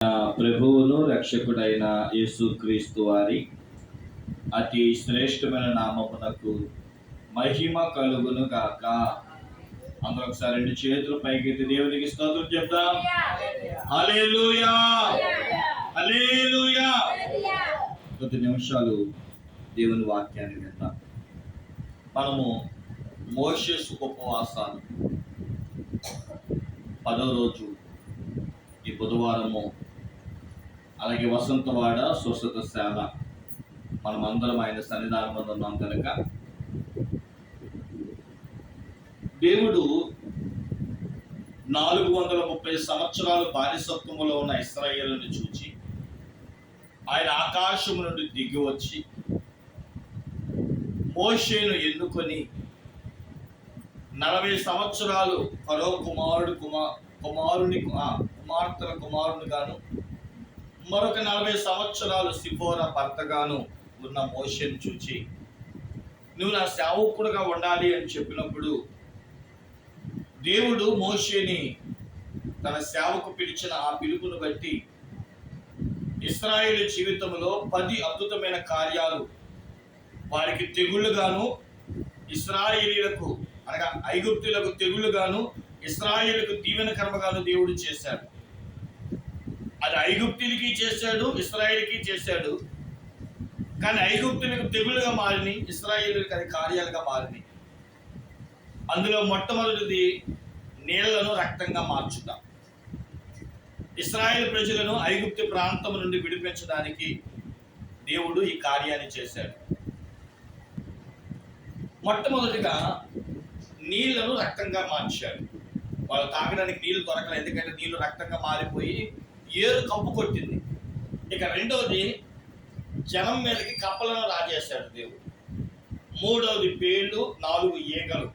ప్రభువును రక్షకుడైన యేసుక్రీస్తు వారి అతి శ్రేష్టమైన నామమునకు మహిమ కలుగును గాక. అందరూ ఒకసారి రెండు చేతులు పైకెత్తి దేవునికి స్తోత్రం చెప్తాం. హల్లెలూయా, హల్లెలూయా. కొద్ది నిమిషాలు దేవుని వాక్యాన్ని విందాం. మనము మోషే ఉపవాసాలు 10వ రోజు ఈ బుధవారము, అలాగే వసంతవాడ స్వస్థతశాల మనమందరం ఆయన సన్నిధానం ఉన్నాం కనుక దేవుడు 430 సంవత్సరాలు బానిసత్వములో ఉన్న ఇశ్రాయేలుని చూచి ఆయన ఆకాశము నుండి దిగి వచ్చి మోషేను ఎన్నుకొని 40 సంవత్సరాలు ఫరో కుమార్తెల కుమారుని గాను, మరొక 40 సంవత్సరాలు సిపోరా భర్తగాను ఉన్న మోషేను చూచి నువ్వు నా సేవకుడుగా ఉండాలి అని చెప్పినప్పుడు దేవుడు మోషేని తన సేవకు పిలిచిన ఆ పిలుపును బట్టి ఇశ్రాయేలు జీవితంలో 10 అద్భుతమైన కార్యాలు వారికి తెగుళ్ళుగాను, ఇశ్రాయేలీలకు అనగా ఐగుప్తులకు తెగుళ్ళుగాను, ఇశ్రాయేలుకు దీవెనకరముగాను దేవుడు చేశాడు. అది ఐగుప్తులకి చేశాడు, ఇశ్రాయేలుకి చేశాడు. కానీ ఐగుప్తులకు తెగులుగా మారిని, ఇశ్రాయేలుకి అది కార్యాలుగా మారిని. అందులో మొట్టమొదటిది నీళ్లను రక్తంగా మార్చుట. ఇశ్రాయేలు ప్రజలను ఐగుప్తు ప్రాంతం నుండి విడిపించడానికి దేవుడు ఈ కార్యాన్ని చేశాడు. మొట్టమొదటిగా నీళ్లను రక్తంగా మార్చాడు. వాళ్ళు తాగడానికి నీళ్లు దొరకలేదు, ఎందుకంటే నీళ్లు రక్తంగా మారిపోయి ఏరు కంపు కొట్టింది. ఇక రెండవది జనం మీదకి కప్పలను రాజేశాడు దేవుడు. మూడవది పేళ్ళు, 4 ఈగలు.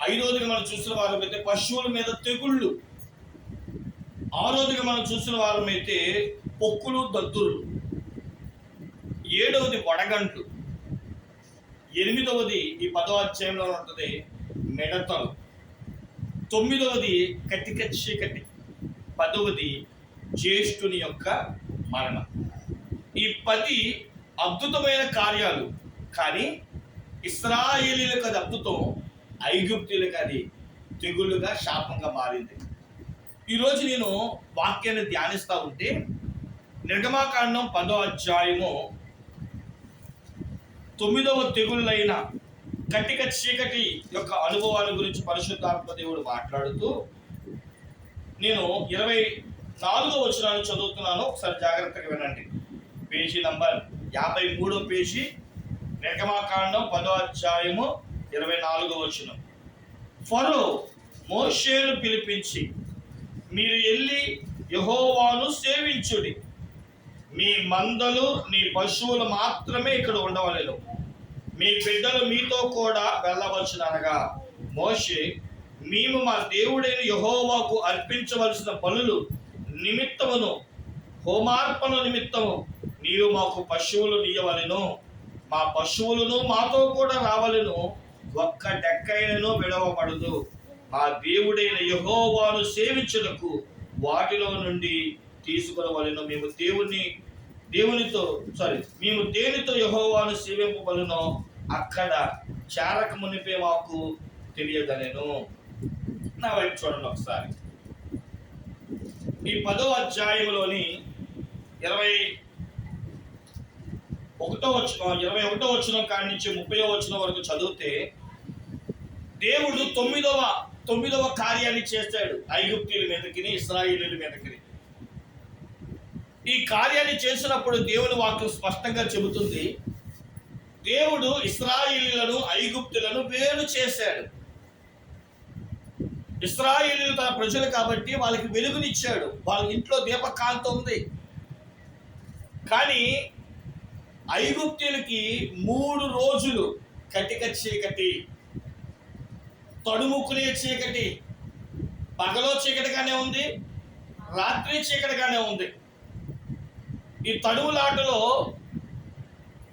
ఐదవదిగా మనం చూసిన వారమైతే పశువుల మీద తెగుళ్ళు. ఆరోదిగా మనం చూసిన వారమైతే పొక్కులు, దద్దులు. 7వది వడగంట్లు. 8వది ఈ 10వ అధ్యాయంలో ఉంటుంది మిడతలు. 9వది కటిక చీకటి. 10వది జ్యేష్ఠుని యొక్క మరణం. ఈ 10 అద్భుతమైన కార్యాలు. కానీ ఇశ్రాయేలీలకు అది అద్భుతం, ఐగుప్తులకు అది తెగులుగా, శాపంగా మారింది. ఈరోజు నేను వాక్యాన్ని ధ్యానిస్తూ ఉంటే నిర్గమాకాండం 10వ అధ్యాయము 9వ తెగుళ్ళైన కటిక చీకటి యొక్క అనుభవాల గురించి పరిశుద్ధాత్మ దేవుడు మాట్లాడుతూ, నేను 24వ వచనాన్ని చదువుతున్నాను. ఒకసారి జాగ్రత్తగా వినండి. పేజీ నంబర్ 53వ పేజీ, నిర్గమాకాండం 10వ అధ్యాయము 24వ వచనం. ఫరో మోషేను పిలిపించి, మీరు వెళ్ళి యెహోవాను సేవించుడి, మీ మందలు నీ పశువులు మాత్రమే ఇక్కడ ఉండవలెను, మీ బిడ్డలు మీతో కూడా వెళ్ళవచ్చుననగా మోషే, మేము మా దేవుడైన యెహోవాకు అర్పించవలసిన బలులు నిమిత్తమును హోమార్పణ నిమిత్తము నీవు మాకు పశువులు నీయవలెను, మా పశువులను మాతో కూడా రావలెను, ఒక్క డెక్కైనను విడవబడదు. మా దేవుడైన యెహోవాను సేవించుటకు వాటిలో నుండి తీసుకునవలెను. మేము దేనితో యెహోవాను సేవింపబడునో అక్కడ చేరక మునిపే మాకు తెలియదనెను. నా వైపు చూడండి ఒకసారి. ఈ 10వ అధ్యాయంలోని 21వ వచనం కాడి నుంచి 30వ వచనం వరకు చదివితే దేవుడు 9వ కార్యాన్ని చేశాడు ఐగుప్తీయుల మీదకి, ఇశ్రాయేలీయుల మీదకి. ఈ కార్యాన్ని చేసినప్పుడు దేవుని వాక్యం స్పష్టంగా చెబుతుంది, దేవుడు ఇశ్రాయేలీయులను, ఐగుప్తులను వేరు చేశాడు. ఇశ్రాయేలీయులు తన ప్రజలు కాబట్టి వాళ్ళకి వెలుగునిచ్చాడు, వాళ్ళ ఇంట్లో దీపకాంతి ఉంది. కానీ ఐగుప్తులకి 3 రోజులు కటిక చీకటి, తడుముకునే చీకటి. పగలో చీకటిగానే ఉంది, రాత్రి చీకటిగానే ఉంది. ఈ తడుములాటలో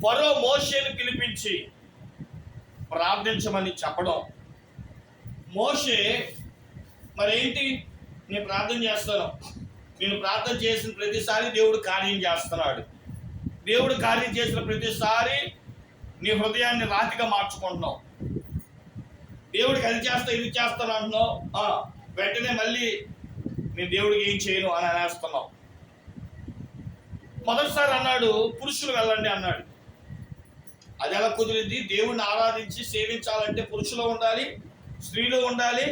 ఫరో మోషేను పిలిపించి ప్రార్థించమని చెప్పడం, మోషే మరేంటి నేను ప్రార్థన చేస్తాను, నేను ప్రార్థన చేసిన ప్రతిసారి దేవుడు కార్యం చేస్తున్నాడు. దేవుడు కార్యం చేసిన ప్రతిసారి నీ హృదయాన్ని రాతిగా మార్చుకుంటున్నావు. దేవుడికి అది చేస్తా ఇది చేస్తాను అంటున్నావు, వెంటనే మళ్ళీ నేను దేవుడికి ఏం చేయను అని అనేస్తున్నావు. మొదటిసారి అన్నాడు పురుషులు వెళ్ళండి అన్నాడు. అది ఎలా కుదిరింది? దేవుడిని ఆరాధించి సేవించాలంటే పురుషులు ఉండాలి, స్త్రీలు ఉండాలి,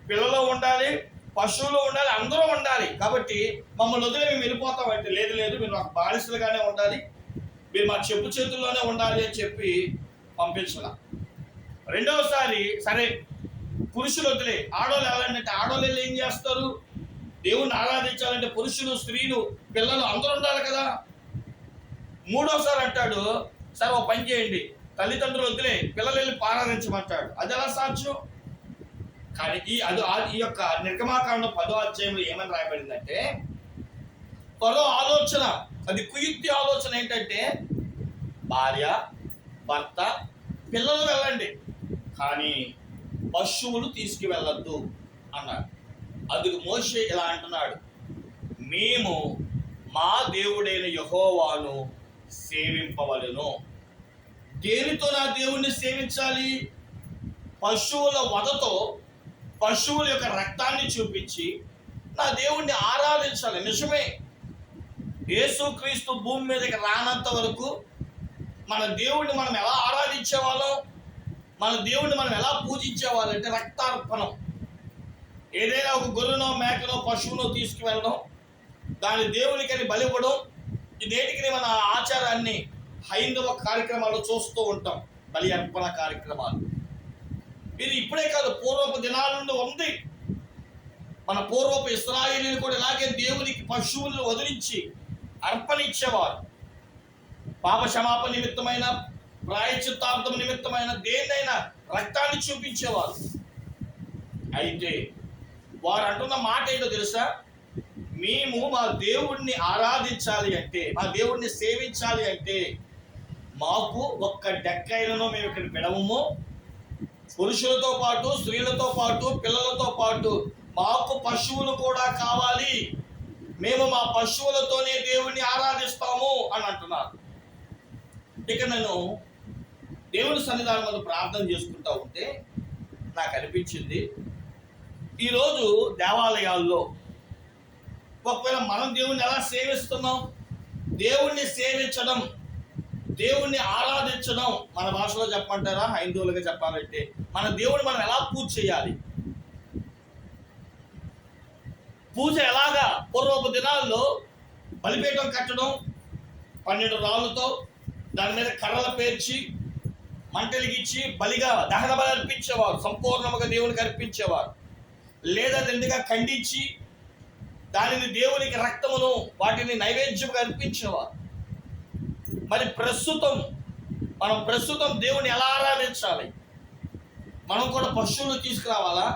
పిల్లలు ఉండాలి, పశువులు ఉండాలి, అందరూ ఉండాలి. కాబట్టి మమ్మల్ని వదిలే మేము వెళ్ళిపోతామంటే లేదు లేదు, మీరు మాకు బానిసలుగానే ఉండాలి, మీరు మా చెప్పు చేతుల్లోనే ఉండాలి అని చెప్పి పంపించాల. రెండవసారి సరే పురుషులు వదిలే, ఆడవాళ్ళు వెళ్ళాలంటే ఆడవాళ్ళు ఏం చేస్తారు? దేవుణ్ణి ఆరాధించాలంటే పురుషులు, స్త్రీలు, పిల్లలు అందరూ ఉండాలి కదా. మూడోసారి అంటాడు సరే ఒక పని చేయండి, తల్లిదండ్రులు వదిలే, పిల్లలు వెళ్ళి ఆరాధించమంటాడు. అది ఎలా సాధ్యం? కానీ ఈ యొక్క నిర్గమాకాండం 10వ అధ్యాయంలో ఏమని రాయబడిందంటే, పదో ఆలోచన, అది కుయుక్తి ఆలోచన ఏంటంటే భార్య, భర్త, పిల్లలు వెళ్ళండి కానీ పశువులు తీసుకువెళ్ళద్దు అన్నాడు. అందుకు మోషే ఇలా అంటున్నాడు, మేము మా దేవుడైన యెహోవాను సేవింపవలెను. దేనితో నా దేవుణ్ణి సేవించాలి? పశువుల వధతో, పశువుల యొక్క రక్తాన్ని చూపించి నా దేవుణ్ణి ఆరాధించాలి. నిజమే, యేసుక్రీస్తు భూమి మీదకి రానంత వరకు మన దేవుణ్ణి మనం ఎలా ఆరాధించేవాళ్ళం, మన దేవుణ్ణి మనం ఎలా పూజించేవాళ్ళం అంటే రక్తార్పణం. ఏదైనా ఒక గొర్రెనో, మేకనో, పశువునో తీసుకువెళ్ళడం, దాని దేవునికని బలివ్వడం, ఈ నేటికి మన ఆచారాన్ని హైందవ కార్యక్రమాలు చూస్తూ ఉంటాం, బలి అర్పణ కార్యక్రమాలు. ఇది ఇప్పుడే కాదు, పూర్వపు దినాల నుండి ఉంది. మన పూర్వపు ఇశ్రాయేలీయులు కూడా ఇలాగే దేవునికి పశువులను వదిలించి అర్పణ ఇచ్చేవారు. పాప క్షమాపణ నిమిత్తమైన, ప్రాయశ్చిత్తార్థం నిమిత్తమైన దేన్నైనా రక్తాన్ని చూపించేవారు. అయితే వారు అంటున్న మాట ఏంటో తెలుసా? మేము మా దేవుణ్ణి ఆరాధించాలి అంటే, మా దేవుణ్ణి సేవించాలి అంటే మాకు ఒక్క డెక్కైనను మేము ఇక్కడ విడవము, పురుషులతో పాటు, స్త్రీలతో పాటు, పిల్లలతో పాటు మాకు పశువులు కూడా కావాలి, మేము మా పశువులతోనే దేవుణ్ణి ఆరాధిస్తాము అని అంటున్నారు. ఇక నేను దేవుని సన్నిధానం మీద ప్రార్థన చేసుకుంటా ఉంటే నాకు అనిపించింది, ఈరోజు దేవాలయాల్లో ఒకవేళ మనం దేవుణ్ణి ఎలా సేవిస్తున్నాం, దేవుణ్ణి సేవించడం, దేవుణ్ణి ఆరాధించడం, మన భాషలో చెప్పమంటారా, హైందవులుగా చెప్పాలంటే మన దేవుడిని మనం ఎలా పూజ చేయాలి? పూజ ఎలాగా? పూర్వపు దినాల్లో బలిపీఠం కట్టడం, 12 రాళ్ళతో దాని మీద కర్రలు పేర్చి మంటలిగిచ్చి బలిగా దహన బలి అర్పించేవారు, సంపూర్ణముగా దేవునికి అర్పించేవారు. లేదా దండిగా ఖండించి దానిని దేవునికి రక్తమును వాటిని నైవేద్యంగా అర్పించేవారు. మరి ప్రస్తుతం దేవుని ఎలా ఆరాధించాలి? మనం కూడా పశువులు తీసుకురావాలా?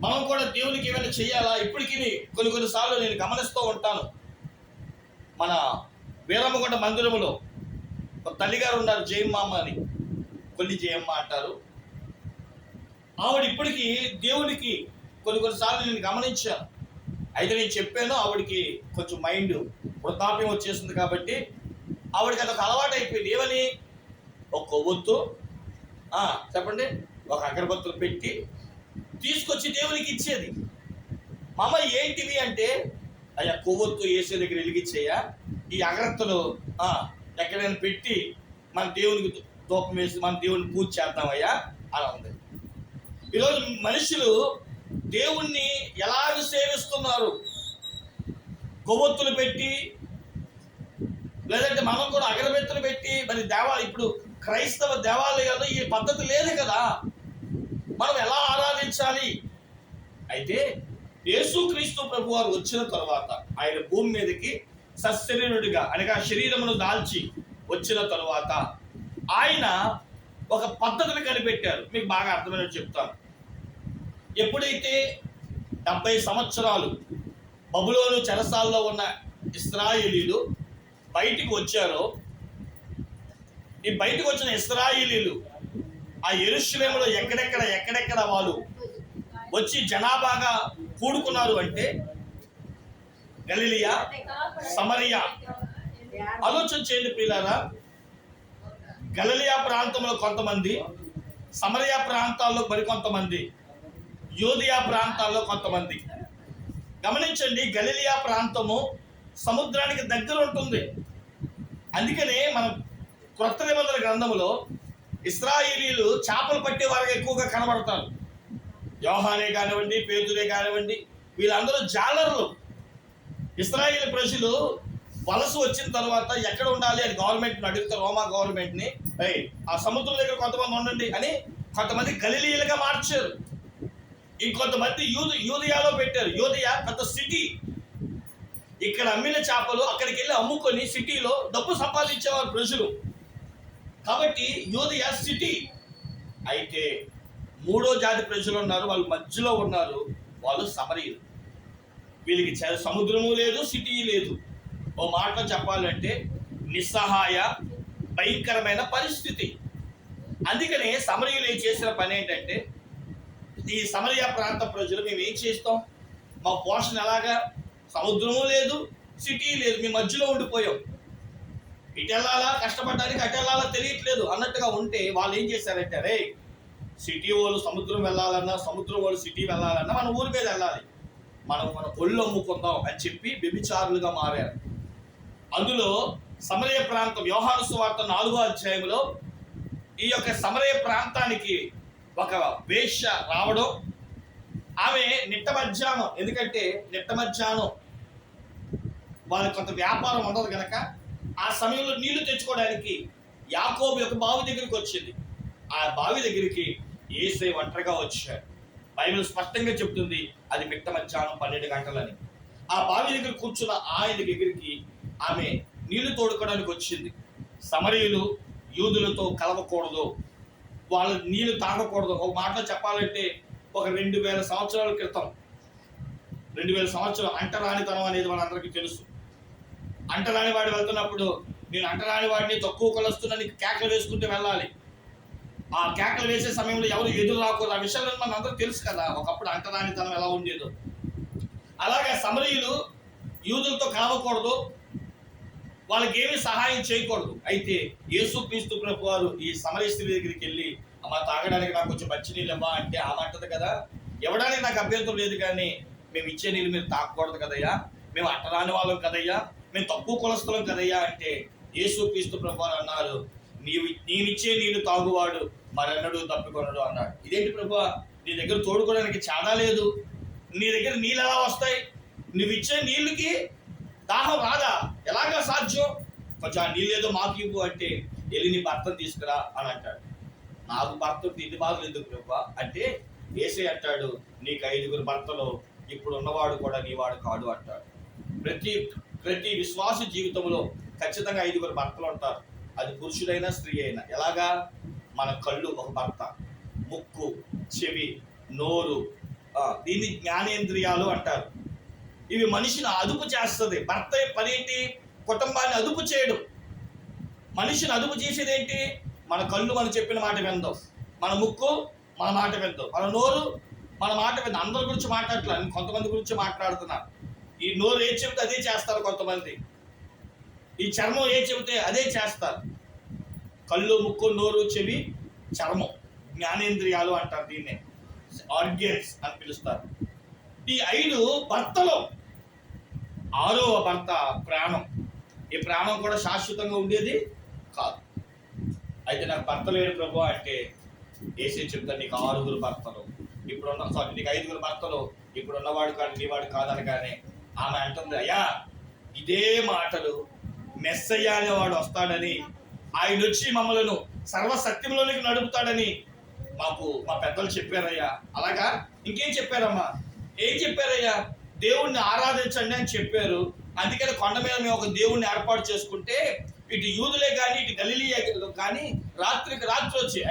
మనం కూడా దేవునికి ఏమైనా చేయాలా? ఇప్పటికీ కొన్నిసార్లు నేను గమనిస్తూ ఉంటాను, మన వీరమ్మగొండ మందిరములో ఒక తల్లిగారు ఉన్నారు, జయమ్మ అని, కొల్లి జయమ్మ అంటారు. ఆవిడ ఇప్పటికీ దేవునికి కొన్నిసార్లు నేను గమనించాను. అయితే నేను చెప్పాను, ఆవిడకి కొంచెం మైండ్ వృద్ధాప్యం వచ్చేసింది కాబట్టి ఆవిడకి అదొక అలవాటు అయిపోయింది. ఏమని? ఒక కొవ్వొత్తు చెప్పండి, ఒక అగరబత్తులు పెట్టి తీసుకొచ్చి దేవునికి ఇచ్చేది. మా అమ్మ ఏంటివి అంటే, అయ్యా కొవ్వొత్తు వేసే దగ్గర వెలిగించేయా, ఈ అగరత్తులు ఎక్కడైనా పెట్టి మన దేవునికి దూపం వేసి మన దేవుని పూజ చేద్దామయ్యా అలా ఉంది. ఈరోజు మనుషులు దేవుణ్ణి ఎలాగ సేవిస్తున్నారు? కొవ్వొత్తులు పెట్టి, లేదంటే మనం కూడా అగరబత్తులు పెట్టి. మరి ఇప్పుడు క్రైస్తవ దేవాలయాల్లో ఈ పద్ధతి లేదు కదా, మనం ఎలా ఆరాధించాలి? అయితే యేసుక్రీస్తు ప్రభువారు వచ్చిన తర్వాత, ఆయన భూమి మీదకి సశరీరుడిగా అనగా శరీరమును దాల్చి వచ్చిన తరువాత ఆయన ఒక పద్ధతిని కనిపెట్టారు. మీకు బాగా అర్థమైనట్టు చెప్తాను. ఎప్పుడైతే 70 సంవత్సరాలు బబులోను చెరసాల్లో ఉన్న ఇశ్రాయేలీలు బయటికి వచ్చారో, ఈ బయటకు వచ్చిన ఇశ్రాయేలీలు ఆ యెరూషలేములో ఎక్కడెక్కడ వాళ్ళు వచ్చి జనాభాగా కూడుకున్నారు అంటే గలిలియా, సమరియా. ఆలోచన చేయండి ప్రియులారా. గలిలియా ప్రాంతంలో కొంతమంది, సమరియా ప్రాంతాల్లో మరికొంతమంది, యూదయా ప్రాంతాల్లో కొంతమంది. గమనించండి, గలిలియా ప్రాంతము సముద్రానికి దగ్గర ఉంటుంది. అందుకనే మనం క్రొత్త నిబంధన గ్రంథములో ఇశ్రాయేలీయులు చేపలు పట్టే వారికి ఎక్కువగా కనబడతారు. యోహానే కానివ్వండి, పేతురే కానివ్వండి, వీళ్ళందరూ జాలర్లు. ఇశ్రాయేల్ ప్రజలు వలస వచ్చిన తర్వాత ఎక్కడ ఉండాలి అని గవర్నమెంట్ని అడిగితే, రోమా గవర్నమెంట్ని, ఆ సముద్రం దగ్గర కొంతమంది ఉండండి అని కొంతమంది గలిలీయులుగా మార్చారు. ఇంకొంతమంది యూదయాలో పెట్టారు. యూదయ పెద్ద సిటీ. ఇక్కడ అమ్మిన చేపలు అక్కడికి వెళ్ళి అమ్ముకొని సిటీలో డబ్బు సంపాదించేవారు ప్రజలు. కాబట్టి యూదయ సిటీ. అయితే మూడో జాతి ప్రజలు ఉన్నారు, వాళ్ళు మధ్యలో ఉన్నారు, వాళ్ళు సమరీయులు. వీళ్ళకి సముద్రము లేదు, సిటీ లేదు. ఓ మాటలో చెప్పాలంటే నిస్సహాయ భయంకరమైన పరిస్థితి. అందుకనే సమరీయులు ఏం చేసిన పని ఏంటంటే, ఈ సమరియా ప్రాంత ప్రజలు మేము ఏం చేస్తాం, మా పోషణ ఎలాగా, సముద్రము లేదు, సిటీ లేదు, మీ మధ్యలో ఉండిపోయాం, ఇటు వెళ్ళాలా, కష్టపడడానికి అటు వెళ్ళాలా తెలియట్లేదు అన్నట్టుగా ఉంటే వాళ్ళు ఏం చేశారంటే, రే సిటీ వాళ్ళు సముద్రం వెళ్ళాలన్నా, సముద్రం వాళ్ళు సిటీ వెళ్ళాలన్నా మన ఊరి మీద వెళ్ళాలి, మన ఒళ్ళు అమ్ముకుందాం అని చెప్పి వ్యభిచారులుగా మారారు. అందులో సమరయ ప్రాంతం, యోహాను సువార్త 4వ అధ్యాయంలో ఈ యొక్క సమరయ ప్రాంతానికి ఒక వేశ్య రావడం, ఆమె నిట్ట మధ్యాహ్నం, ఎందుకంటే నిట్ట మధ్యాహ్నం వాళ్ళకి కొంత వ్యాపారం ఉండదు కనుక ఆ సమయంలో నీళ్లు తెచ్చుకోవడానికి యాకోబు యొక్క బావి దగ్గరికి వచ్చింది. ఆ బావి దగ్గరికి యేసయ్య ఒంటరిగా వచ్చాడు. బైబిల్ స్పష్టంగా చెప్తుంది అది మిట్ట మధ్యాహ్నం 12 గంటలని. ఆ బావి దగ్గర కూర్చున్న ఆయన దగ్గరికి ఆమె నీళ్లు తోడుకోవడానికి వచ్చింది. సమరీయులు యూదులతో కలవకూడదు, వాళ్ళు నీళ్లు తాగకూడదు. ఒక మాటలో చెప్పాలంటే ఒక 2000 సంవత్సరాల క్రితం, 2000 సంవత్సరాలు అంటరానితనం అనేది మనందరికీ తెలుసు. అంటరాని వాడు వెళ్తున్నప్పుడు, నేను అంటరాని వాడిని, తక్కువ కొలుస్తున్నా కేకలు వేసుకుంటూ వెళ్ళాలి. ఆ కేకలు వేసే సమయంలో ఎవరు ఎదురు రాకూడదు. ఆ విషయాలు మన అందరూ తెలుసు కదా, ఒకప్పుడు అంటరానితనం ఎలా ఉండేదో. అలాగే సమరీయులు యూదులతో కలవకూడదు, వాళ్ళకి ఏమీ సహాయం చేయకూడదు. అయితే యేసుక్రీస్తు ప్రభు వారు ఈ సమరయ స్త్రీ దగ్గరికి వెళ్ళి, అమ్మ తాగడానికి నాకు కొంచెం మంచినీళ్ళు అమ్మా అంటే ఆమె అంటది కదా, ఇవ్వడానికి నాకు అభ్యంతరం లేదు, కానీ మేము ఇచ్చే నీళ్ళు మీరు తాగకూడదు కదయ్యా, మేము అట్టరాని వాళ్ళం కదయ్యా, మేము తక్కువ కులస్తులం కదయ్యా అంటే యేసుక్రీస్తు ప్రభు వారు అన్నారు, నేనిచ్చే నీళ్ళు తాగువాడు మరెన్నడూ తప్పికొనడు అన్నాడు. ఇదేంటి ప్రభు, నీ దగ్గర తోడుకోవడానికి చాలా లేదు, నీ దగ్గర నీళ్ళు ఎలా వస్తాయి, నువ్వు ఇచ్చే నీళ్ళకి దాహం రాదా, ఎలాగా సాధ్యం, కొంచెం ఆ నీళ్ళు ఏదో మాకు ఇవ్వు అంటే, వెళ్ళి నీ భర్తను తీసుకురా అని అంటాడు. నాకు భర్త ఇన్ని బాధలు ఎందుకు ప్రభు అంటే, యేసయ్య అంటాడు, నీకు 5 భర్తలు, ఇప్పుడు ఉన్నవాడు కూడా నీవాడు కాడు అంటాడు. ప్రతి విశ్వాస జీవితంలో ఖచ్చితంగా 5 భర్తలు ఉంటారు. అది పురుషుడైనా స్త్రీ అయినా. ఎలాగా, మన కళ్ళు ఒక భర్త, ముక్కు, చెవి, నోరు, దీన్ని జ్ఞానేంద్రియాలు అంటారు. ఇవి మనిషిని అదుపు చేస్తుంది. భర్త పని ఏంటి, కుటుంబాన్ని అదుపు చేయడం. మనిషిని అదుపు చేసేది ఏంటి, మన కళ్ళు మనం చెప్పిన మాట విందాం, మన ముక్కు మన మాట విందాం, మన నోరు మన మాట విందాం. అందరి గురించి మాట్లాడట్లేదు, కొంతమంది గురించి మాట్లాడుతున్నారు. ఈ నోరు ఏం చెబితే అదే చేస్తారు కొంతమంది, ఈ చర్మం ఏం చెబితే అదే చేస్తారు. కళ్ళు, ముక్కు, నోరు, చెవి, చర్మం, జ్ఞానేంద్రియాలు అంటారు, దీన్నే ఆర్గన్స్ అని పిలుస్తారు. ఈ 5 భర్తలు, 6వ భర్త ప్రాణం. ఈ ప్రాణం కూడా శాశ్వతంగా ఉండేది కాదు. అయితే నాకు భర్త లేడు ప్రభు అంటే యేసయ్య చెప్తాను, నీకు 6 భర్తలు, ఇప్పుడున్న నీకు 5 భర్తలు, ఇప్పుడు ఉన్నవాడు కాదు నీవాడు కాదనగానే ఆమె అంటుంది, అయ్యా ఇదే మాటలు మెస్సయ్య అనేవాడు వస్తాడని, ఆయన వచ్చి మమ్మలను సర్వసత్యంలోనికి నడుపుతాడని మాకు మా పెద్దలు చెప్పారయ్యా. అలాగా ఇంకేం చెప్పారమ్మా, ఏం చెప్పారయ్యా, దేవుణ్ణి ఆరాధించండి అని చెప్పారు. అందుకని కొండ మీద మేము ఒక దేవుణ్ణి ఏర్పాటు చేసుకుంటే, ఇటు యూదులే కానీ ఇటు గలిలియా కానీ రాత్రికి రాత్రి వచ్చి,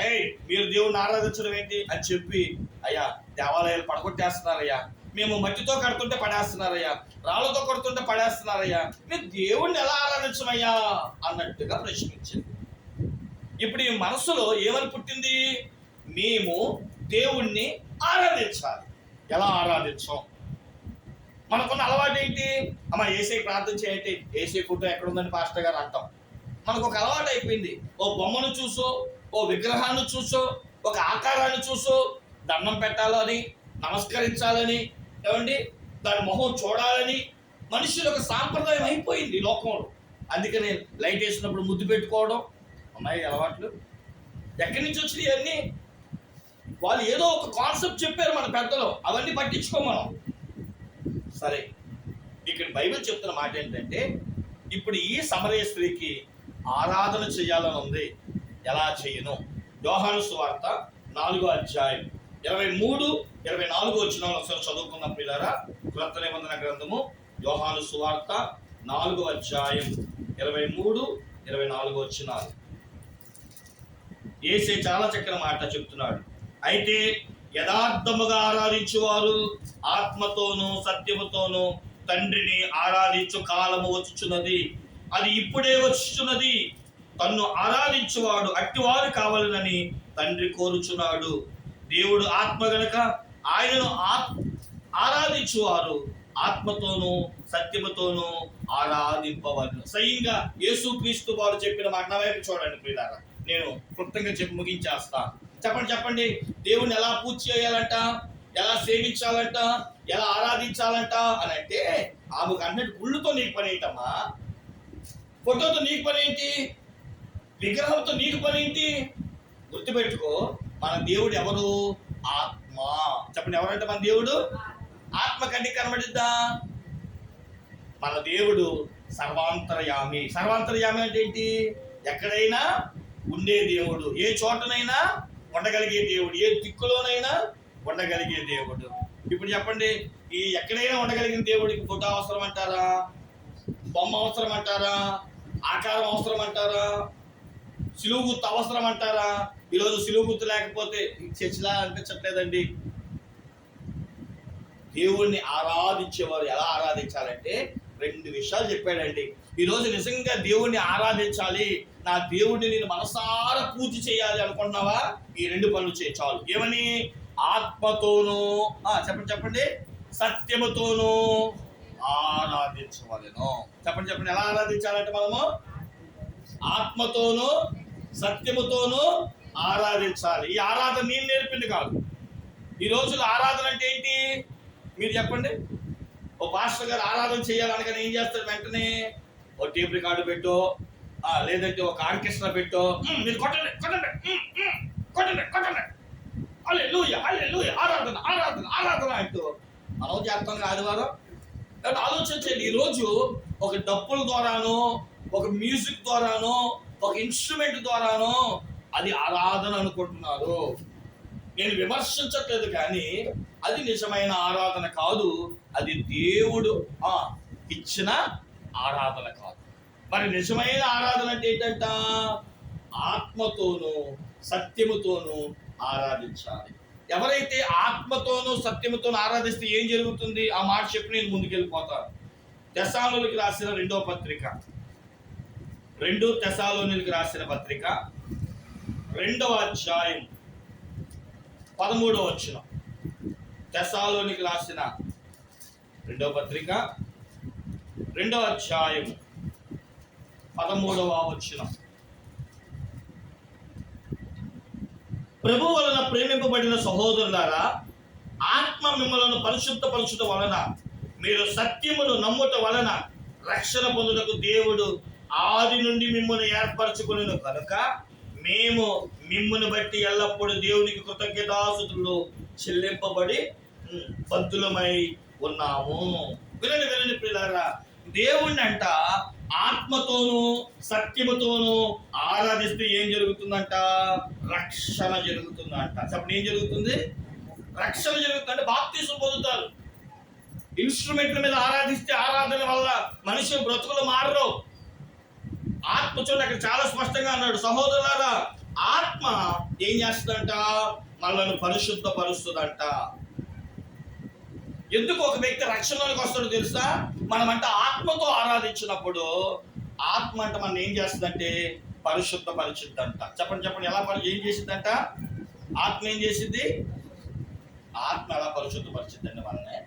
మీరు దేవుణ్ణి ఆరాధించడం ఏంటి అని చెప్పి, అయ్యా దేవాలయాలు పడగొట్టేస్తున్నారయ్యా, మేము మట్టితో కడుతుంటే పడేస్తున్నారయ్యా, రాళ్ళతో కొడుతుంటే పడేస్తున్నారయ్యా, మేము దేవుణ్ణి ఎలా ఆరాధించమయ్యా అన్నట్టుగా ప్రశ్నించింది. ఇప్పుడు ఈ మనసులో ఏమని పుట్టింది, మేము దేవుణ్ణి ఆరాధించాలి. ఎలా ఆరాధించాం, మనకున్న అలవాటు ఏంటి? అమ్మ ఏసై ప్రార్థన చేయండి, ఏసై ఫోటో ఎక్కడ ఉందని పాస్టర్ గారు అంటాం. మనకు ఒక అలవాటు అయిపోయింది. ఓ బొమ్మను చూసో, ఓ విగ్రహాన్ని చూసో, ఒక ఆకారాన్ని చూసో దండం పెట్టాలని, నమస్కరించాలని, ఏమండి దాని మొహం చూడాలని మనుషులు ఒక సాంప్రదాయం అయిపోయింది లోకంలో. అందుకని లైట్ వేసినప్పుడు ముద్దు పెట్టుకోవడం ఉన్నాయి అలవాట్లు. ఎక్కడి నుంచి వచ్చినాయి అన్నీ? వాళ్ళు ఏదో ఒక కాన్సెప్ట్ చెప్పారు మన పెద్దలు, అవన్నీ పట్టించుకో మనం. సరే, ఇక్కడ బైబిల్ చెప్తున్న మాట ఏంటంటే, ఇప్పుడు ఈ సమరయ స్త్రీకి ఆరాధన చేయాలని ఉంది. ఎలా చేయను? యోహాను సువార్త 4వ అధ్యాయం 23, 24 వచనాలు ఒకసారి చదువుకున్న పిల్లరా. క్రొత్త నిబంధన గ్రంథము యోహాను సువార్త 4వ అధ్యాయం 23, 24 వచనాలు. యేసే చాలా చక్కని మాట చెప్తున్నాడు. అయితే యథార్థముగా ఆరాధించువారు ఆత్మతోనూ సత్యముతోనూ తండ్రిని ఆరాధించు కాలము వచ్చుచున్నది, అది ఇప్పుడే వచ్చుచున్నది. తన్ను ఆరాధించువాడు అట్టివారు కావాలని తండ్రి కోరుచున్నాడు. దేవుడు ఆత్మ గనుక ఆయనను ఆరాధించువారు ఆత్మతోనూ సత్యముతోనూ ఆరాధింపవలను. స్వయంగా యేసుక్రీస్తు వారు చెప్పిన మాట వైపు చూడండి ప్రియులారా. నేను క్లుప్తంగా చెప్పి ముగించేస్తాను. చెప్పండి. దేవుణ్ణి ఎలా పూజ చేయాలంట, ఎలా సేవించాలంట, ఎలా ఆరాధించాలంట అని అంటే, ఆమెకు అన్నట్టు గుళ్ళతో నీకు పని ఏంటమ్మా? ఫోటోతో నీకు పని ఏంటి? విగ్రహంతో నీకు పని ఏంటి? గుర్తుపెట్టుకో, మన దేవుడు ఎవరు? ఆత్మ. చెప్పండి, ఎవరంటే మన దేవుడు? ఆత్మ. కంటికి కనబడిద్దా? మన దేవుడు సర్వాంతర్యామి. సర్వాంతర్యామి అంటే ఏంటి? ఎక్కడైనా ఉండే దేవుడు, ఏ చోటనైనా ఉండగలిగే దేవుడు, ఏ దిక్కులోనైనా ఉండగలిగే దేవుడు. ఇప్పుడు చెప్పండి, ఈ ఎక్కడైనా ఉండగలిగిన దేవుడికి ఫోటో అవసరం అంటారా? బొమ్మ అవసరం అంటారా? ఆకారం అవసరం అంటారా? సిలువు గుర్తు అవసరం అంటారా? ఈరోజు సిలువు గుర్తు లేకపోతే చర్చిలా అనిపించట్లేదండి. దేవుణ్ణి ఆరాధించేవారు ఎలా ఆరాధించాలంటే 2 విషయాలు చెప్పాడండి. ఈరోజు నిజంగా దేవుణ్ణి ఆరాధించాలి, నా దేవుడిని నేను మనసారా పూజ చేయాలి అనుకుంటున్నావా? ఈ 2 పనులు చేయి చాలు. ఏమని? ఆత్మతోనూ చెప్పండి సత్యముతోనూ ఆరాధించవలెను. చెప్పండి ఎలా ఆరాధించాలంటే మనము ఆత్మతోనూ సత్యముతోనూ ఆరాధించాలి. ఈ ఆరాధన నేను నేర్పింది కాదు. ఈ రోజుల్లో ఆరాధన అంటే ఏంటి మీరు చెప్పండి? ఓ పాస్టర్ గారు ఆరాధన చేయాలనగానే ఏం చేస్తారు? వెంటనే ఓ టేప్ రికార్డు పెట్టో, లేదంటే ఒక ఆర్కెస్ట్రా పెట్టో, మీరు కొట్టండి హల్లెలూయా ఆరాధన అంటూ మనం చేస్తాం ఆదివారం. కాబట్టి ఆలోచించండి, ఈరోజు ఒక డప్పుల ద్వారానో, ఒక మ్యూజిక్ ద్వారానో, ఒక ఇన్స్ట్రుమెంట్ ద్వారానో అది ఆరాధన అనుకుంటున్నారు. నేను విమర్శించట్లేదు, కానీ అది నిజమైన ఆరాధన కాదు. అది దేవుడు ఇచ్చిన ఆరాధన కాదు. మరి నిజమైన ఆరాధన అంటే ఏంటంట? ఆత్మతోనూ సత్యముతోనూ ఆరాధించాలి. ఎవరైతే ఆత్మతోనూ సత్యముతోనూ ఆరాధిస్తే ఏం జరుగుతుంది? ఆ మాట చెప్పి నేను ముందుకెళ్ళిపోతాను. తెస్సలోనికీయులకు రాసిన 2వ పత్రిక, 2 తెస్సలోనికీయులకు రాసిన పత్రిక 2వ అధ్యాయం 13వ వచనం. తెస్సలోనికీయులకు రాసిన 2వ పత్రిక 2వ అధ్యాయం 13వ వచనం. ప్రభు వలన ప్రేమింపబడిన సహోదరులారా, ఆత్మ మిమ్మలను పరిశుద్ధపరచుట వలన మీరు సత్యమును నమ్ముట వలన రక్షణ పొందుటకు దేవుడు ఆది నుండి మిమ్మల్ని ఏర్పరచుకొనెను కనుక మేము మిమ్మును బట్టి ఎల్లప్పుడూ దేవునికి కృతజ్ఞతాస్తుతులు చెల్లింపబడి బద్ధులమై ఉన్నాము. వినండి ప్రియులారా, దేవుణ్ణి అంట ఆత్మతోనూ సత్యముతోనూ ఆరాధిస్తే ఏం జరుగుతుందంట? రక్షణ జరుగుతుందంట. చెప్పండి, ఏం జరుగుతుంది? రక్షణ జరుగుతుందంటే బాప్తిసం పొందుతారు. ఇన్స్ట్రుమెంట్ల మీద ఆరాధిస్తే ఆరాధన వల్ల మనిషి బ్రతుకులు మారరు. ఆత్మ చూడండి, అక్కడ చాలా స్పష్టంగా అన్నాడు, సహోదరులారా ఆత్మ ఏం చేస్తుందంట? మనల్ని పరిశుద్ధపరుస్తుందంట. ఎందుకు ఒక వ్యక్తి రక్షణలోకి వస్తాడో తెలుసా? మనమంట ఆత్మతో ఆరాధించినప్పుడు ఆత్మ అంటే మనం ఏం చేస్తుందంటే పరిశుద్ధపరిచిద్దంట. చెప్పండి ఎలా ఏం చేసిద్దంట? ఆత్మ ఏం చేసిద్ది? ఆత్మ ఎలా పరిశుద్ధపరిచిద్దండి మనల్ని?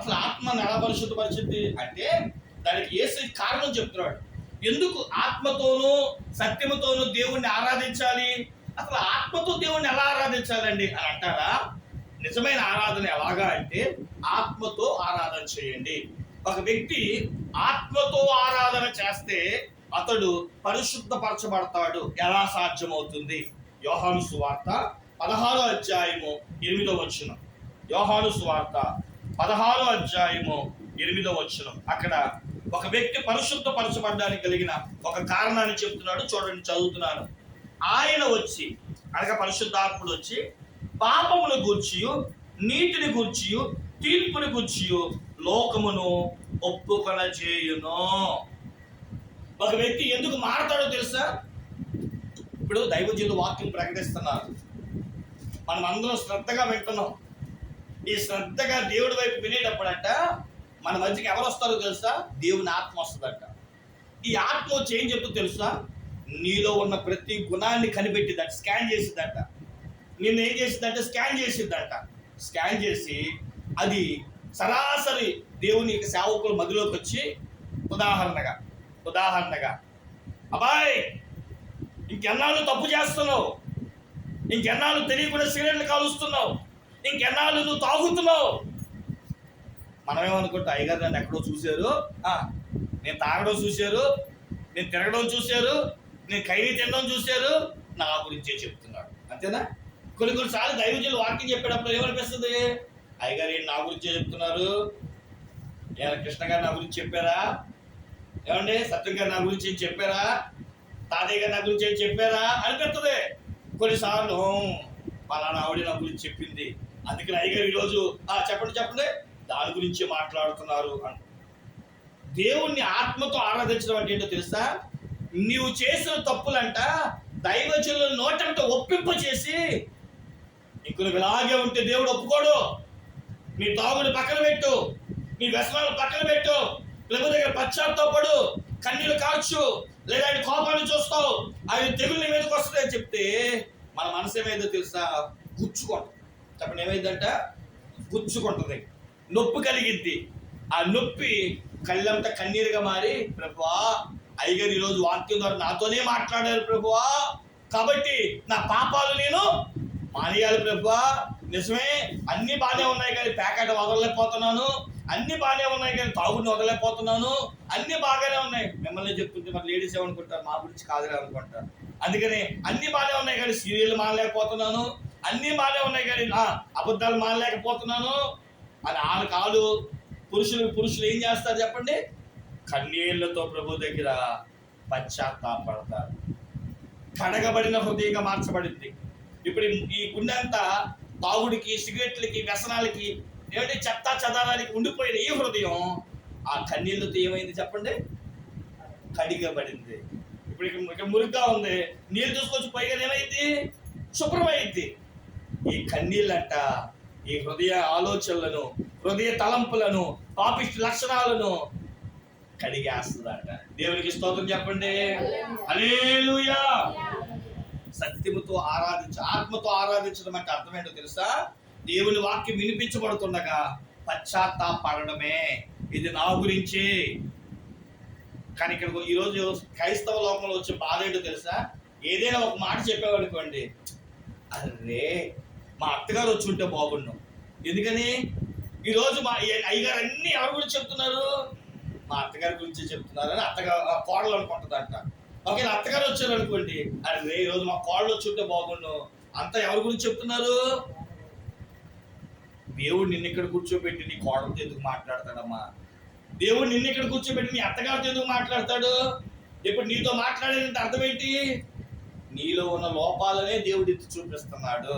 అసలు ఆత్మను ఎలా పరిశుద్ధపరిచింది అంటే దానికి యేసు కారణం చెప్తున్నాడు. ఎందుకు ఆత్మతోనూ సత్యముతోనూ దేవుణ్ణి ఆరాధించాలి? అసలు ఆత్మతో దేవుణ్ణి ఎలా ఆరాధించాలండి అని అంటారా? నిజమైన ఆరాధన ఎలాగా అంటే ఆత్మతో ఆరాధన చేయండి. ఒక వ్యక్తి ఆత్మతో ఆరాధన చేస్తే అతడు పరిశుద్ధపరచబడతాడు. ఎలా సాధ్యమవుతుంది? యోహాను సువార్త 16వ అధ్యాయము 8వ వచనం. యోహాను సువార్త 16వ అధ్యాయము 8వ వచనం. అక్కడ ఒక వ్యక్తి పరిశుద్ధపరచబడడానికి కలిగిన ఒక కారణాన్ని చెప్తున్నాడు. చూడండి, చదువుతున్నాను. ఆయన వచ్చి అనగా పరిశుద్ధాత్ముడు వచ్చి పాపమును గూర్చియు నీతిని గూర్చియు తీర్పుని గూర్చియు లోకమును ఒప్పుకొన చేయును. ఒక వ్యక్తి ఎందుకు మారతాడో తెలుసా? ఇప్పుడు దైవజనులు వాక్యం ప్రకటిస్తున్నారు, మనం అందరం శ్రద్ధగా వింటున్నాం. ఈ శ్రద్ధగా దేవుడి వైపు వినేటప్పుడంట మన మధ్యకి ఎవరు వస్తారో తెలుసా? దేవుని ఆత్మ వస్తుందంట. ఈ ఆత్మ వచ్చి ఏం చెప్తూ తెలుసా? నీలో ఉన్న ప్రతి గుణాన్ని కనిపెట్టిందంట, స్కాన్ చేసిద్దంట. నిన్ను ఏం చేసిద్దంటే స్కాన్ చేసిద్దంట. స్కాన్ చేసి అది సరాసరి దేవుని సేవకుల మధ్యలోకి వచ్చి ఉదాహరణగా అబ్బాయి, ఇంకెన్నాళ్ళు తప్పు చేస్తున్నావు, ఇంకెన్నాళ్ళు తెలియకుండా సిగరెట్లు కాలుస్తున్నావు, ఇంకెన్నాళ్ళు నువ్వు తాగుతున్నావు. మనమేమనుకుంటా, అయ్యగారు నన్ను ఎక్కడో చూశారు, నేను తాగడం చూశారు, నేను తిరగడం చూశారు, నేను ఖైదీ తినడం చూశారు, నా గురించే చెప్తున్నాడు. అంతేనా? కొన్నిసార్లు దైవజనులు వాక్యం చెప్పేటప్పుడు ఏమనిపిస్తుంది? అయ్యగారు ఏంటి నా గురించే చెప్తున్నారు? ఏమైనా కృష్ణ గారు నా గురించి చెప్పారా? ఏమండి సత్యం గారు నా గురించి ఏం చెప్పారా? తాతయ్య గారు నా గురించి ఏం చెప్పారా అనిపిస్తుంది. కొన్నిసార్లు పలానా ఆవిడ నా గురించి చెప్పింది, అందుకని అయ్యగారు ఈరోజు చెప్పండి దాని గురించి మాట్లాడుతున్నారు అంట. దేవుణ్ణి ఆత్మతో ఆరాధించడం అంటే ఏంటో తెలుసా? నీవు చేసిన తప్పులంట దైవజనుల నోటంట ఒప్పింప చేసి, ఇంక నువ్వు ఇలాగే ఉంటే దేవుడు ఒప్పుకోడు, నీ తాగుడు పక్కన పెట్టు, నీ వ్యసనాలు పక్కన పెట్టు, ప్రభు దగ్గర పశ్చాత్తాపడు, కన్నీళ్ళు కార్చు, లేదా ఆయన కోపాన్ని చూస్తావు, ఆయన తెగులు నీ మీదకి వస్తుంది అని చెప్తే మన మనసు ఏమైందో తెలుసా? గుచ్చుకుంటుంది. చెప్పండి, ఏమైందంట? గుచ్చుకుంటుంది, నొప్పి కలిగిద్ది. ఆ నొప్పి కళ్ళంతా కన్నీరుగా మారి, ప్రభువా అయ్యగారు ఈరోజు వాక్యం ద్వారా నాతోనే మాట్లాడారు ప్రభువా, కాబట్టి నా పాపాలు నేను మానేయాలి ప్రభువా. నిజమే, అన్ని బాగానే ఉన్నాయి కానీ ప్యాకెట్ వదలలేకపోతున్నాను, అన్ని బాగానే ఉన్నాయి కానీ తాగుడిని వదలలేకపోతున్నాను, అన్ని బాగానే ఉన్నాయి. మిమ్మల్ని చెప్తుంటే మరి లేడీస్ ఏమనుకుంటారు? మా గురించి కాదురా అనుకుంటారు. అందుకని అన్ని బాగానే ఉన్నాయి కానీ సీరియల్ మానలేకపోతున్నాను, అన్ని బాగానే ఉన్నాయి కానీ అబద్ధాలు మానలేకపోతున్నాను అని వాళ్ళ కాదు. పురుషులు ఏం చేస్తారు చెప్పండి? కన్నీళ్లతో ప్రభు దగ్గర పశ్చాత్తాపడతారు. కడగబడిన హృదయంగా మార్చబడింది. ఇప్పుడు ఈ గుండె అంతా తాగుడికి, సిగరెట్లకి, వ్యసనాలకి, ఏమిటి చెత్త చెదారానికి ఉండిపోయిన ఈ హృదయం ఆ కన్నీళ్లతో ఏమైంది చెప్పండి? కడిగబడింది. ఇప్పుడు ఇక్కడ మురుగ్గా ఉంది, నీళ్ళు చూసుకొచ్చి పైగా ఏమైంది? శుభ్రమైంది. ఈ కన్నీళ్ళంట ఈ హృదయ ఆలోచనలను, హృదయ తలంపులను, పాపిష్టి లక్షణాలను కడిగేస్తుందంట. దేవునికి స్తోత్రం చెప్పండి. హల్లెలూయా. సత్యముతో ఆత్మతో ఆరాధించడం అంటే అర్థం ఏంటో తెలుసా? దేవుని వాక్యం వినిపించబడుతుండగా పశ్చాత్తాపడమే. ఇది నా గురించి. కానీ ఇక్కడ ఈరోజు క్రైస్తవ లోకంలో వచ్చే బాధ ఏంటో తెలుసా? ఏదైనా ఒక మాట చెప్పామనుకోండి, అరే మా అత్తగారు వచ్చి ఉంటే బాగున్నాం. ఎందుకని ఈరోజు మా అయ్యగారు అన్ని ఎవరి గురించి చెప్తున్నారు? మా అత్తగారి గురించి చెప్తున్నారని కోడలు అనుకుంటుందంట. ఒకవేళ అత్తగారు వచ్చారు అనుకోండి, అరే ఈరోజు మా కోడలు వచ్చి ఉంటే బాగుండు. అంతా ఎవరి గురించి చెప్తున్నారు? దేవుడు నిన్ను ఇక్కడ కూర్చోబెట్టి నీ కోడలతో ఎందుకు మాట్లాడతాడమ్మా? దేవుడు నిన్ను ఇక్కడ కూర్చోబెట్టి నీ అత్తగారితో ఎందుకు మాట్లాడతాడు? ఇప్పుడు నీతో మాట్లాడేదంటే అర్థం ఏంటి? నీలో ఉన్న లోపాలనే దేవుడు ఎత్తి చూపిస్తున్నాడు.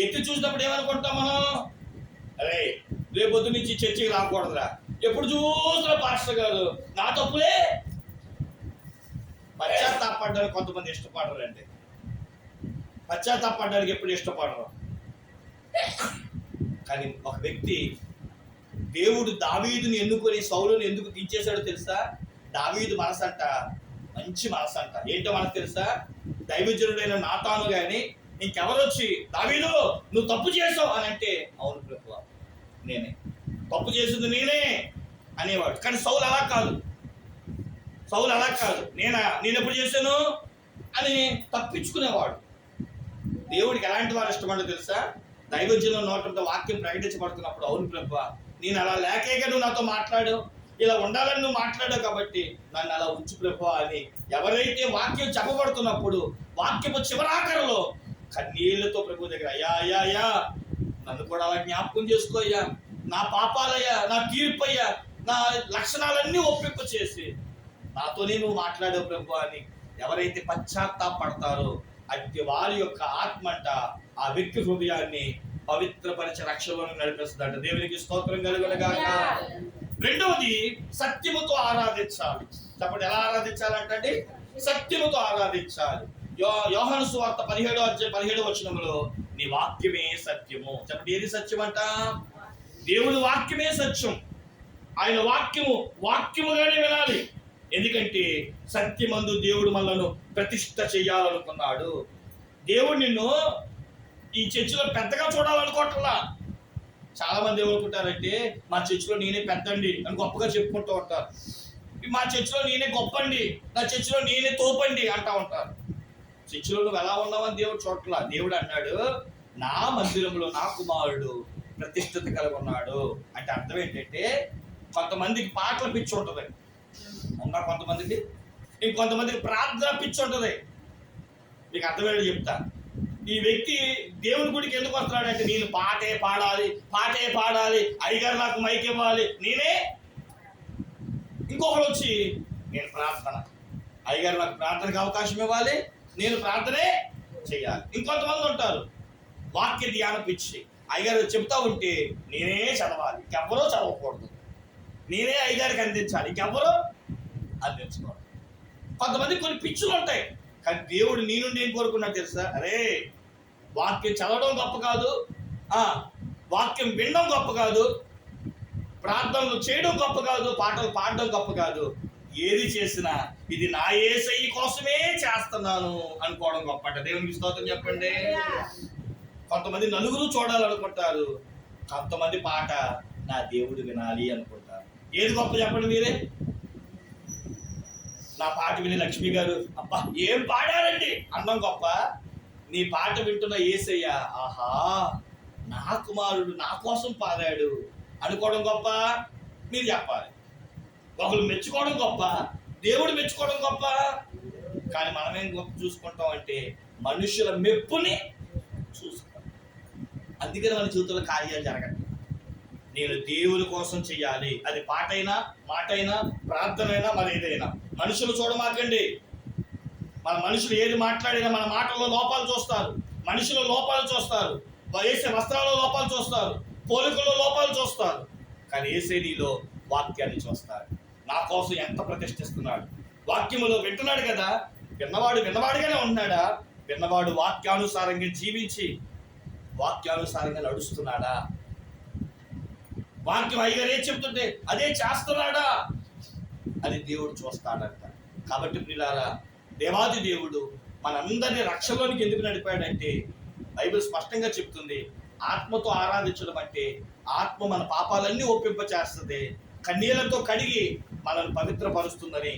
ఎత్తి చూసినప్పుడు ఏమనుకుంటాం మనం? అరే రేపొద్దు నుంచి చర్చికి రాకూడదురా, ఎప్పుడు చూసిన పాస్టర్ గారు నా తప్పులే. పశ్చాత్తాపడడానికి కొంతమంది ఇష్టపడరండి. పశ్చాత్తాపడడానికి ఎప్పుడు ఇష్టపడరు. కానీ ఒక వ్యక్తి, దేవుడు దావీదుని ఎన్నుకొని సౌలుని ఎందుకు దించేశాడో తెలుసా? దావీదు మనసంట మంచి మనసంట. ఏంటో మనకు తెలుసా? దైవజనుడైన నాతాను గాని ఇంకెవరు వచ్చి దావీదు నువ్వు తప్పు చేసావు అని అంటే, అవును ప్రభువా నేనే, తప్పు చేసింది నేనే అనేవాడు. కానీ సౌలు అలా కాదు. నేను ఎప్పుడు చేశాను అని తప్పించుకునేవాడు. దేవుడికి ఎలాంటి వారు ఇష్టపడో తెలుసా? దైవజనుల నోటంతో వాక్యం ప్రకటించబడుతున్నప్పుడు, అవును ప్రభువా, నేను అలా లేకేగా నువ్వు నాతో మాట్లాడు, ఇలా ఉండాలని నువ్వు మాట్లాడావు కాబట్టి నన్ను అలా ఉంచు ప్రభువా అని ఎవరైతే వాక్యం చెప్పబడుతున్నప్పుడు వాక్యము చివరాఖరులో కన్నీళ్లతో ప్రభు దగ్గర అయ్యా నన్ను కూడా అలా జ్ఞాపకం చేసుకోయ్యా, నా పాపాలయ్యా, నా తీర్పయ్యా, నా లక్షణాలన్నీ ఒప్పింప చేసి నాతోనే నువ్వు మాట్లాడావు ప్రభు అని ఎవరైతే పశ్చాత్తాపడతారో అట్టి వారి యొక్క ఆత్మంట ఆ వ్యక్తి హృదయాన్ని పవిత్రపరిచే రక్షణలో నడిపిస్తుందంట. దేవునికి స్తోత్రం కలుగునుగాక. రెండవది, సత్యముతో ఆరాధించాలి. చెప్పండి, ఎలా ఆరాధించాలంటే సత్యముతో ఆరాధించాలి. యోహాను సువార్త 17వ నీ వాక్యమే సత్యము. చెప్పండి, ఏది సత్యం అంట? దేవుని వాక్యమే సత్యం. ఆయన వాక్యముగానే వినాలి. ఎందుకంటే సత్యమందు దేవుడు మనలను ప్రతిష్ఠ చేయాలనుకున్నాడు. దేవుడు నిన్ను ఈ చర్చిలో పెద్దగా చూడాలనుకోవట్లా. చాలా మంది ఏమనుకుంటారంటే మా చర్చిలో నేనే పెద్దండి అని గొప్పగా చెప్పుకుంటూ ఉంటారు. మా చర్చిలో నేనే గొప్పండి, నా చర్చిలో నేనే తోపండి అంటూ ఉంటారు. చర్చిలో నువ్వు ఎలా ఉన్నావని దేవుడు చూడట్లా. దేవుడు అన్నాడు, నా మందిరంలో నా కుమారుడు ప్రతిష్ఠత కలిగి ఉన్నాడు. అంటే అర్థం ఏంటంటే కొంతమందికి పాటలు పిచ్చి ఉంటుంది, కొంతమందికి ఇంకొంతమందికి ప్రార్థన పిచ్చి ఉంటుంది. మీకు అర్థమయ్యేది చెప్తా. ఈ వ్యక్తి దేవుని గుడికి ఎందుకు వస్తున్నాడంటే నేను పాటే పాడాలి, అయ్యగారు నాకు మైక్ ఇవ్వాలి, నేనే. ఇంకొకరు వచ్చి నేను ప్రార్థన, అయ్యగారు నాకు ప్రార్థనకు అవకాశం ఇవ్వాలి, నేను ప్రార్థనే చేయాలి. ఇంకొంతమంది ఉంటారు వాక్య ధ్యానం పిచ్చి, అయ్యగారు చెప్తా ఉంటే నేనే చదవాలి, ఇంకెవ్వరూ చదవకూడదు, నేనే అయ్యగారికి అందించాలి, ఇంకెవ్వరూ అందించకూడదు. కొంతమంది కొన్ని పిచ్చులు ఉంటాయి. కానీ దేవుడు నీ నుండి ఏం కోరుకున్నా తెలుసా? అరే, వాక్యం చదవడం గొప్ప కాదు, వాక్యం వినడం గొప్ప కాదు, ప్రార్థనలు చేయడం గొప్ప కాదు, పాటలు పాడడం గొప్ప కాదు, ఏది చేసినా ఇది నా యేసయ్య కోసమే చేస్తున్నాను అనుకోవడం గొప్ప అంట. దేవునికి స్తోత్రం చెప్పండి. కొంతమంది నలుగురు చూడాలనుకుంటారు, కొంతమంది పాట నా దేవుడు వినాలి అనుకుంటారు. ఏది గొప్ప చెప్పండి మీరే? నా పాట విని లక్ష్మి గారు అబ్బా ఏం పాడారండి అన్నం గొప్ప, నీ పాట వింటున్న యేసయ్య ఆహా నా కుమారుడు నా కోసం పాడాడు అనుకోవడం గొప్ప? మీరు చెప్పాలి. ఒకరు మెచ్చుకోవడం గొప్ప, దేవుడు మెచ్చుకోవడం గొప్ప. కానీ మనమేం గొప్ప చూసుకుంటాం అంటే మనుషుల మెప్పుని చూసుకుంటాం. అందుకని మన జీవితంలో కార్యాలు జరగదు. నేను దేవుని కోసం చెయ్యాలి, అది పాటైనా మాటైనా ప్రార్థనైనా మరి ఏదైనా. మనుషులు చూడమాకండి. మన మనుషులు ఏది మాట్లాడినా మన మాటల్లో లోపాలు చూస్తారు, మనుషుల లోపాలు చూస్తారు, వేసే వస్త్రాల్లో లోపాలు చూస్తారు, పోలికల్లో లోపాలు చూస్తారు. కానీ యేసే నీలో వాక్యాన్ని చూస్తారు. నా కోసం ఎంత ప్రతిష్ఠిస్తున్నాడు, వాక్యములో వింటున్నాడు కదా, విన్నవాడుగానే ఉంటున్నాడా? విన్నవాడు వాక్యానుసారంగా జీవించి వాక్యానుసారంగా నడుస్తున్నాడా? వాక్యం అయ్యగారు ఏం చెప్తుంటే అదే చేస్తున్నాడా అని దేవుడు చూస్తాడంట. కాబట్టి ప్రియులారా, దేవాది దేవుడు మనందరినీ రక్షణలోనికి ఎందుకు నడిపాడంటే బైబిల్ స్పష్టంగా చెప్తుంది. ఆత్మతో ఆరాధించడం అంటే ఆత్మ మన పాపాలన్నీ ఒప్పింప చేస్తుంది, కన్నీళ్లతో కడిగి మనల్ని పవిత్రపరుస్తుందని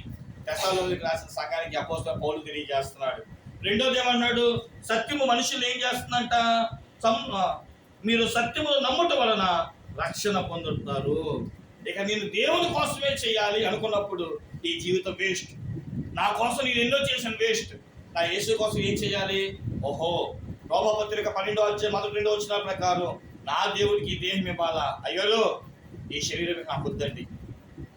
తెస్సలోనికీయులకు రాసిన సంఘానికి అపోస్తలుడైన పౌలు తెలియజేస్తున్నాడు. రెండోది ఏమన్నాడు? సత్యము మనుషులు ఏం చేస్తుందంట? మీరు సత్యము నమ్ముట వలన రక్షణ పొందుతారు. ఇక నేను దేవుని కోసమే చేయాలి అనుకున్నప్పుడు ఈ జీవితం వేస్ట్. నా కోసం నేను ఎన్నో చేసిన వేస్ట్. నా యేసు కోసం ఏం చేయాలి? ఓహో, రోమపత్రిక 12వ ప్రకారం నా దేవుడికి ఈ దేహం ఇవ్వాలా? అయ్యో, ఈ శరీరం నాకు వద్దండి,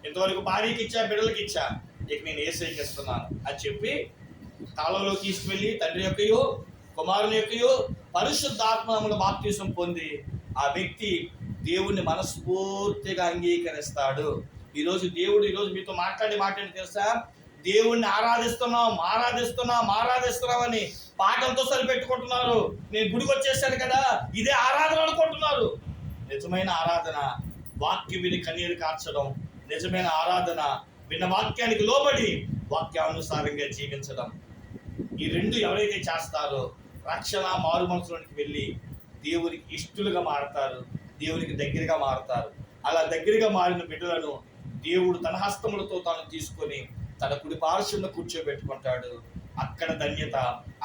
ఇంతవరకు భార్యకి ఇచ్చా, బిడ్డలకి ఇచ్చా, ఇక నేను యేసయ్యకి ఇస్తున్నాను అని చెప్పి కాలంలో తీసుకువెళ్ళి తండ్రి యొక్కయో కుమారుని యొక్కయో పరిశుద్ధాత్మముల బాప్తిసం పొంది ఆ వ్యక్తి దేవుణ్ణి మనస్ఫూర్తిగా అంగీకరిస్తాడు. ఈరోజు మీతో మాట్లాడి తెలుసా, దేవుణ్ణి ఆరాధిస్తున్నామని పాటలతో సరిపెట్టుకుంటున్నారు. నేను గుడికి వచ్చేసాను కదా, ఇదే ఆరాధన అనుకుంటున్నారు. నిజమైన ఆరాధన వాక్యం విని కన్నీరు కార్చడం, నిజమైన ఆరాధన విన్న వాక్యానికి లోబడి వాక్యానుసారంగా జీవించడం. ఈ రెండు ఎవరైతే చేస్తారో రక్షణ మారు మనసులోనికి వెళ్ళి దేవునికి ఇష్టలుగా మారతారు, దేవునికి దగ్గరగా మారతారు. అలా దగ్గరగా మారిన బిడ్డలను దేవుడు తన హస్తములతో తాను తీసుకొని తన కుడి పార్శ్వంలో కూర్చోబెట్టుకుంటాడు. అక్కడ ధన్యత,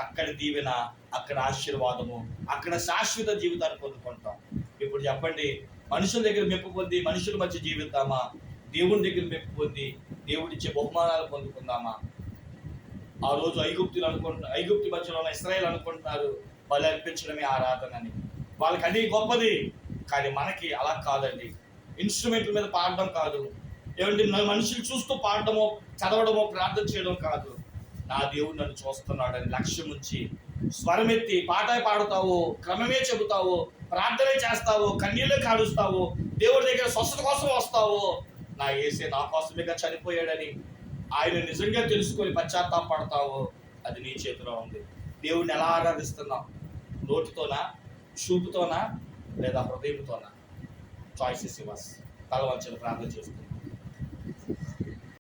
అక్కడ దీవెన, అక్కడ ఆశీర్వాదము, అక్కడ శాశ్వత జీవితాన్ని పొందుకుంటాం. ఇప్పుడు చెప్పండి, మనుషుల దగ్గర మెప్పు పొంది మనుషుల మధ్య జీవిద్దామా, దేవుని దగ్గర మెప్పు పొంది దేవుడిచ్చే బహుమానాలు పొందుకుందామా? ఆ రోజు ఐగుప్తు మధ్యలో ఉన్న ఇశ్రాయేలు అనుకుంటున్నారు బలి అర్పించడమే ఆరాధన అని. వాళ్ళకి అది గొప్పది, కానీ మనకి అలా కాదండి. ఇన్స్ట్రుమెంట్ల మీద పాడడం కాదు, ఏమంటే మనుషులు చూస్తూ పాడడమో చదవడమో ప్రార్థన చేయడం కాదు. నా దేవుడు నన్ను చూస్తున్నాడని లక్ష్యం ఉంచి స్వరమెత్తి పాట పాడుతావు, క్రమమే చెబుతావు, ప్రార్థనే చేస్తావు, కన్నీళ్ళే కాడుస్తావు, దేవుడి దగ్గర స్వస్థత కోసం వస్తావు. నా యేసే నా కోసమేగా చనిపోయాడని ఆయన నిజంగా తెలుసుకొని పశ్చాత్తాపడతావు. అది నీ చేతిలో ఉంది. దేవుడిని ఎలా ఆరాధిస్తున్నాం? నోటితోనా, చూపుతోనా, లేదా హృదయంతోనా? Choice is yours. తల వంచని ప్రార్థన చేసుకుందాం.